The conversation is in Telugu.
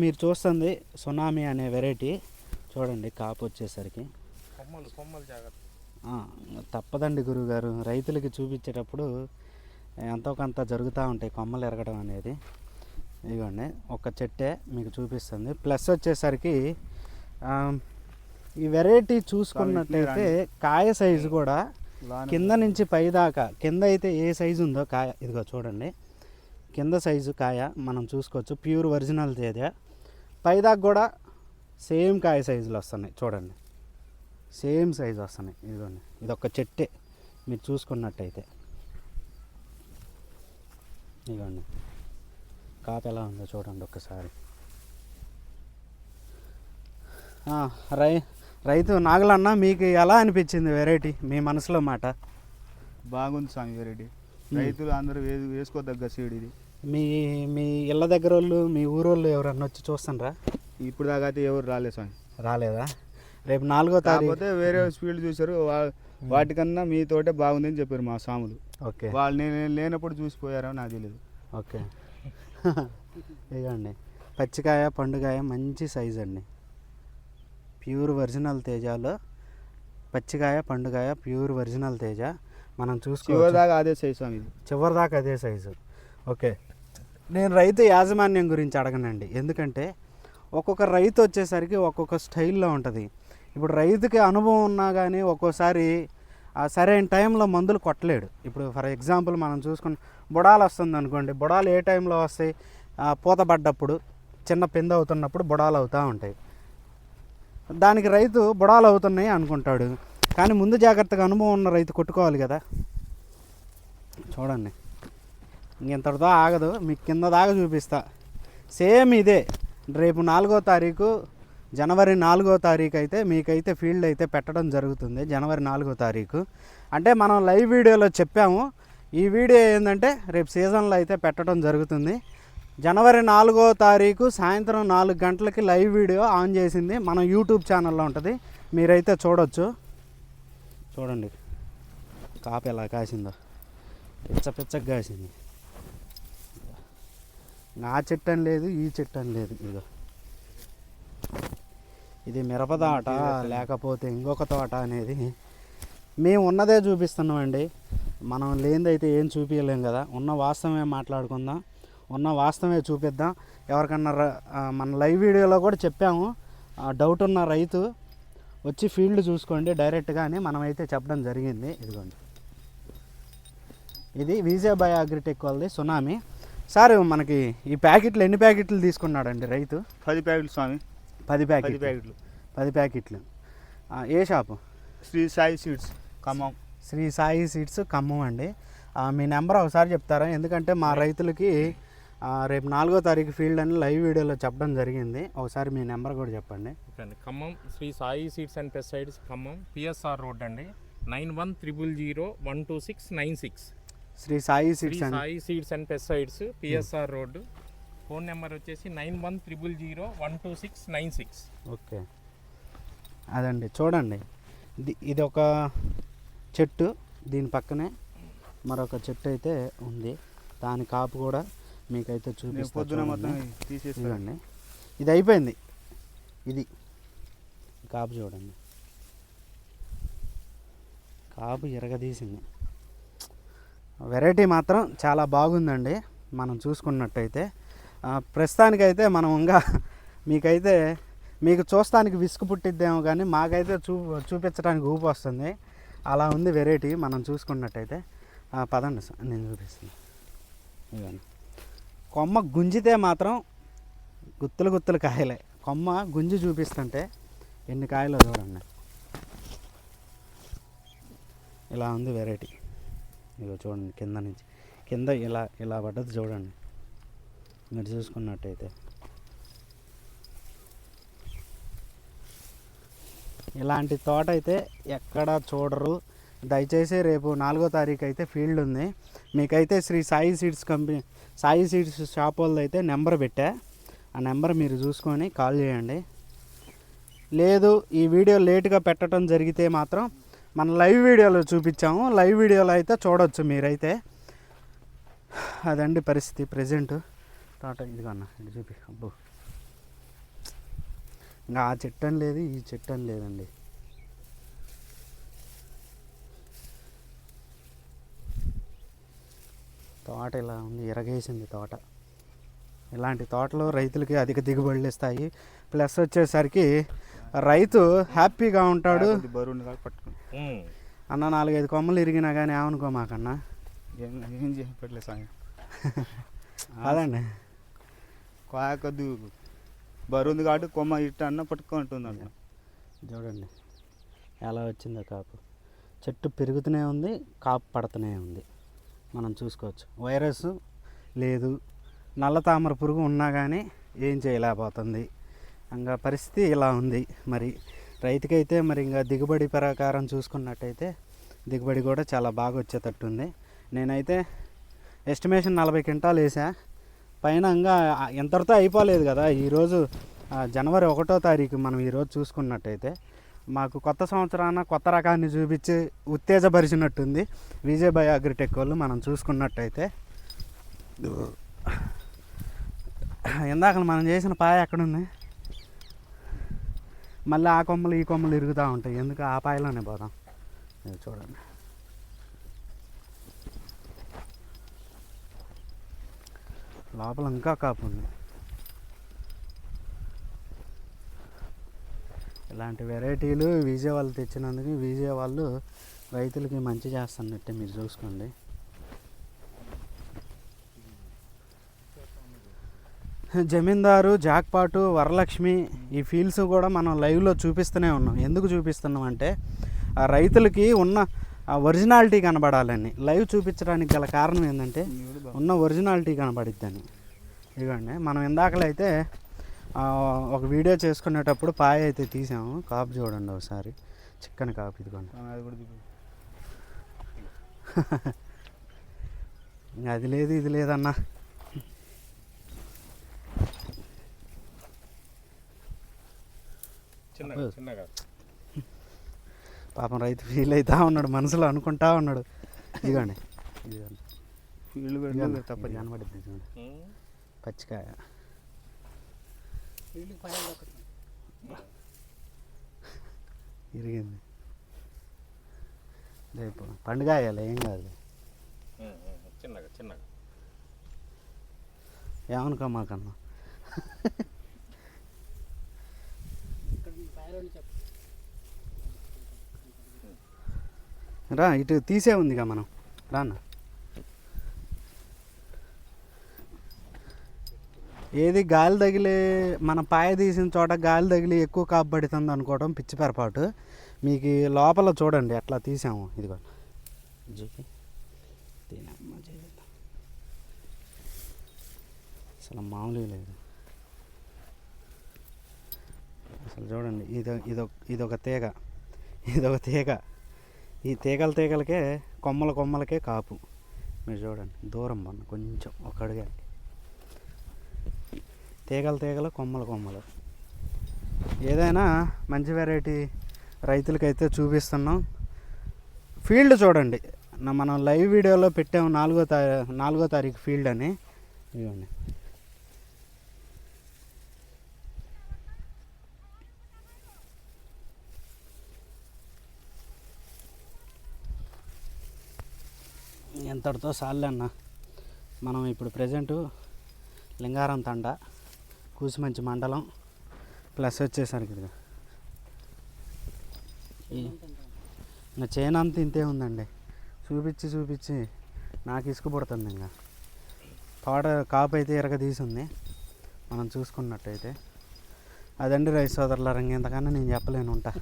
మీరు చూస్తుంది సునామీ అనే వెరైటీ. చూడండి కాపు వచ్చేసరికి తప్పదండి గురువుగారు, రైతులకి చూపించేటప్పుడు ఎంతో కొంత జరుగుతూ ఉంటాయి కొమ్మలు ఎరగడం అనేది. ఇదిగోండి ఒక చెట్టే మీకు చూపిస్తుంది. ప్లస్ వచ్చేసరికి ఈ వెరైటీ చూసుకున్నట్లయితే కాయ సైజు కూడా కింద నుంచి పై దాకా, కింద అయితే ఏ సైజు ఉందో కాయ ఇదిగో చూడండి, కింద సైజు కాయ మనం చూసుకోవచ్చు. Pure original Teja. పైదాకా కూడా సేమ్ కాయ సైజులు వస్తున్నాయి. చూడండి సేమ్ సైజు వస్తున్నాయి. ఇదిగోండి ఇది ఒక చెట్టే మీరు చూసుకున్నట్టయితే. ఇదిగోండి కాపు ఎలా ఉందో చూడండి ఒక్కసారి. రైతు నాగలన్న, మీకు ఎలా అనిపించింది వెరైటీ? మీ మనసులో మాట. బాగుంది స్వామి వెరైటీ. రైతులు అందరూ వేసుకోదగ్గ సీడ్ ఇది. మీ మీ ఇళ్ళ దగ్గర వాళ్ళు, మీ ఊరోళ్ళు ఎవరన్నా వచ్చి చూస్తానరా? ఇప్పుడు దాకా అయితే ఎవరు రాలేదు స్వామి. రాలేదా? రేపు 4వ తారీఖు వేరే ఫీల్డ్ చూసారు, వాటికన్నా మీతోటే బాగుందని చెప్పారు మా స్వాములు. ఓకే, వాళ్ళు నేను లేనప్పుడు చూసిపోయారో నాకు తెలియదు. ఓకే ఇదిగోండి పచ్చికాయ పండుగాయ మంచి సైజ్ అండి. ప్యూర్ ఒరిజినల్ తేజాలో పచ్చికాయ పండుగాయ ప్యూర్ ఒరిజినల్ తేజ మనం చివరిదాకా అదే సైజు స్వామి. చివరిదాకా అదే సైజు. ఓకే, నేను రైతు యాజమాన్యం గురించి అడగనండి, ఎందుకంటే ఒక్కొక్క రైతు వచ్చేసరికి ఒక్కొక్క స్టైల్లో ఉంటుంది. ఇప్పుడు రైతుకి అనుభవం ఉన్నా కానీ ఒక్కోసారి సరైన టైంలో మందులు కొట్టలేడు. ఇప్పుడు ఫర్ ఎగ్జాంపుల్ మనం చూసుకుని బుడాలు వస్తుంది అనుకోండి, బుడాలు ఏ టైంలో వస్తాయి? పూత పడ్డప్పుడు, చిన్న పింద అవుతున్నప్పుడు బుడాలు అవుతూ ఉంటాయి. దానికి రైతు బుడాలు అవుతున్నాయి అనుకుంటాడు, కానీ ముందు జాగ్రత్తగా అనుభవం ఉన్న రైతు కొట్టుకోవాలి కదా. చూడండి ఇంకెంతటితో ఆగదు, మీకు కింద దాకా చూపిస్తా. సేమ్ ఇదే రేపు 4వ తారీఖు, జనవరి 4వ తారీఖు అయితే మీకైతే ఫీల్డ్ అయితే పెట్టడం జరుగుతుంది. జనవరి 4వ తారీఖు అంటే మనం లైవ్ వీడియోలో చెప్పాము. ఈ వీడియో ఏంటంటే రేపు సీజన్లో అయితే పెట్టడం జరుగుతుంది. జనవరి 4వ తారీఖు సాయంత్రం 4 గంటలకి లైవ్ వీడియో ఆన్ చేసింది మన యూట్యూబ్ ఛానల్లో ఉంటుంది, మీరైతే చూడొచ్చు. చూడండి కాపు ఎలా కాసిందో, పిచ్చగా కాసింది. నా చెట్టు అని లేదు, ఈ చెట్టు అని లేదు. ఇదిగో ఇది మిరపదాట లేకపోతే ఇంకొక తోట అనేది మేము ఉన్నదే చూపిస్తున్నామండి. మనం లేనిదైతే ఏం చూపించలేం కదా. ఉన్న వాస్తవమే మాట్లాడుకుందాం, ఉన్న వాస్తవమే చూపిద్దాం. ఎవరికన్నా మన లైవ్ వీడియోలో కూడా చెప్పాము, డౌట్ ఉన్న రైతు వచ్చి ఫీల్డ్ చూసుకోండి డైరెక్ట్గా అని మనమైతే చెప్పడం జరిగింది. ఇదిగోండి ఇది విజయ్ బై అగ్రిటెక్ వాళ్ళది సునామీ. సార్ మనకి ఈ ప్యాకెట్లు ఎన్ని ప్యాకెట్లు తీసుకున్నాడండి రైతు? 10 ప్యాకెట్లు స్వామి. 10 ప్యాకెట్లు. 10 ప్యాకెట్లు. ఏ shop? Sri Sai seeds Khammam. Shri Sai seeds Khammam అండి. మీ నెంబర్ ఒకసారి చెప్తారా? ఎందుకంటే మా రైతులకి రేపు 4వ తారీఖు ఫీల్డ్ అని లైవ్ వీడియోలో చెప్పడం జరిగింది. ఒకసారి మీ నెంబర్ కూడా చెప్పండి. Khammam Shri Sai seeds and pesticides Khammam, P S R road అండి, 9100012696. Shri Sai seeds and pesticides, P S R road. Phone number వచ్చేసి 9100012696. ఓకే అదండి. చూడండి ఇది ఒక చెట్టు, దీని పక్కనే మరొక చెట్టు అయితే ఉంది. దాని కాపు కూడా మీకైతే చూపిస్తాను. ఇది అయిపోయింది. ఇది కాపు చూడండి, కాపు ఎరగదీసింది. వెరైటీ మాత్రం చాలా బాగుందండి. మనం చూసుకున్నట్టయితే ప్రస్తుతానికైతే మనం ఇంకా మీకు చూస్తానికి విసుగు పుట్టిద్దేమో, కానీ మాకైతే చూపించడానికి ఊపు వస్తుంది. అలా ఉంది వెరైటీ మనం చూసుకున్నట్టయితే. పదండి నేను చూపిస్తాను. ఇవన్నీ కొమ్మ గుంజితే మాత్రం గుత్తులు కాయలే. కొమ్మ గుంజి చూపిస్తుంటే ఎన్ని కాయలు చూడండి. ఇలా ఉంది వెరైటీ. ఇగో చూడండి కింద నుంచి కింద ఇలా పడ్డది చూడండి మీరు చూసుకున్నట్టయితే. ఇలాంటి తోట అయితే ఎక్కడ చూడరు. దయచేసి రేపు 4వ తారీఖు అయితే ఫీల్డ్ ఉంది. మీకైతే Shri Sai seeds Sai seeds shop వాళ్ళది అయితే నెంబర్ పెట్టా, ఆ నెంబర్ మీరు చూసుకొని కాల్ చేయండి. లేదు ఈ వీడియో లేట్గా పెట్టడం జరిగితే మాత్రం మన లైవ్ వీడియోలో చూపించాము, లైవ్ వీడియోలో అయితే చూడవచ్చు మీరైతే. అదండి పరిస్థితి ప్రజెంట్ తోట. ఇదిగన్నా ఇది చూపి. అబ్బో ఇంకా ఆ చెట్టు అని లేదు, ఈ చెట్టు అని లేదండి. తోట ఇలా ఉంది, ఇరగేసింది తోట. ఇలాంటి తోటలు రైతులకి అధిక దిగుబడులు ఇస్తాయి. ప్లస్ వచ్చేసరికి రైతు హ్యాపీగా ఉంటాడు. బరువుని కాదు పట్టుకుని అన్న 4-5 కొమ్మలు ఇరిగినా కానీ ఏమనుకో మాకన్నా. ఏం చేయట్లేదు సాయం. అదండి కొద్ది బరువుంది కాబట్టి కొమ్మ ఇట్ట అన్న పట్టుకుంటుంది అన్న. చూడండి ఎలా వచ్చిందో కాపు. చెట్టు పెరుగుతూనే ఉంది, కాపు పడుతూనే ఉంది. మనం చూసుకోవచ్చు. వైరస్ లేదు, నల్ల తామర పురుగు ఉన్నా కానీ ఏం చేయలేకపోతుంది. ఇంకా పరిస్థితి ఇలా ఉంది. మరి రైతుకైతే మరి ఇంకా దిగుబడి ప్రకారం చూసుకున్నట్టయితే దిగుబడి కూడా చాలా బాగా వచ్చేటట్టుంది. నేనైతే ఎస్టిమేషన్ 40 క్వింటాలు వేసా. పైన ఇంకా ఎంతటితో అయిపోలేదు కదా. ఈరోజు జనవరి 1వ తారీఖు మనం ఈరోజు చూసుకున్నట్టయితే మాకు కొత్త సంవత్సరాన కొత్త రకాన్ని చూపించి ఉత్తేజపరిచినట్టుంది విజయ్ బయో అగ్రిటెక్ వాళ్ళు. మనం చూసుకున్నట్టయితే ఇందాక మనం చేసిన పాయ ఎక్కడుంది, మళ్ళీ ఆ కొమ్మలు ఈ కొమ్మలు ఇరుగుతూ ఉంటాయి. ఎందుకు ఆ పాయలోనే పోదాం. ఇది చూడండి, లోపల ఇంకా కాపు ఉంది. ఇలాంటి వెరైటీలు విజయ్ వాళ్ళు తెచ్చినందుకు విజయ్ వాళ్ళు రైతులకి మంచి చేస్తున్నట్టే మీరు చూసుకోండి. జమీందారు, జాక్పాటు, వరలక్ష్మి ఈ ఫీల్డ్స్ కూడా మనం లైవ్లో చూపిస్తూనే ఉన్నాం. ఎందుకు చూపిస్తున్నాం అంటే ఆ రైతులకి ఉన్న ఆ ఒరిజినాలిటీ కనబడాలని లైవ్ చూపించడానికి గల కారణం ఏంటంటే ఉన్న ఒరిజినాలిటీ కనబడిద్దని. ఇదిగోండి మనం ఇందాకలైతే ఒక వీడియో చేసుకునేటప్పుడు పాయ అయితే తీసాము. కాపు చూడండి ఒకసారి, చిక్కని కాపు. ఇదిగోండి ఇంకా అది లేదు ఇది లేదన్నా. పాపం రైతు ఫీల్ అవుతా ఉన్నాడు, మనసులో అనుకుంటా ఉన్నాడు. ఇదిగోండి ఇదిగోండి ఫీల్డ్ తప్ప కనబడిద్ది చూడండి, పచ్చికాయ. ఇరిగింది. రేపు పండుగ అయ్యాలి, ఏం కాదు. చిన్నగా చిన్నగా ఏమనుకో మాకన్నా. రా, ఇటు తీసే ఉందిగా మనం. రాన్న, ఏది గాలి తగిలి మన పాయ తీసిన చోట గాలి తగిలి ఎక్కువ కాపు పడుతుంది అనుకోవడం పిచ్చి పొరపాటు. మీకు ఈ లోపల చూడండి ఎట్లా తీసాము. ఇదిగో చూపి, అసలు మామూలుగా లేదు. అసలు చూడండి, ఇదొక తీగ, ఇదొక తీగ. ఈ తీగలకే కొమ్మలకే కాపు. మీరు చూడండి దూరం మొన్న కొంచెం ఒక అడుగండి. తీగలు కొమ్మలు. ఏదైనా మంచి వెరైటీ రైతులకైతే చూపిస్తున్నాం. ఫీల్డ్ చూడండి, మనం లైవ్ వీడియోలో పెట్టాము 4వ తారీఖు ఫీల్డ్ అని. ఇవ్వండి, ఎంతటితో సాల్లే అన్న. మనం ఇప్పుడు ప్రజెంటు లింగారం తండ, కూసిమంచి మండలం, ప్లస్ వచ్చేసరికి ఇంకా చేనంత ఇంతే ఉందండి. చూపించి నాకు ఇసుక పుడుతుంది. ఇంకా తోట కాపు అయితే తీసింది మనం చూసుకున్నట్టయితే. అదండి రైతు సోదరుల రంగం. ఇంతకన్నా నేను చెప్పలేను ఉంటా.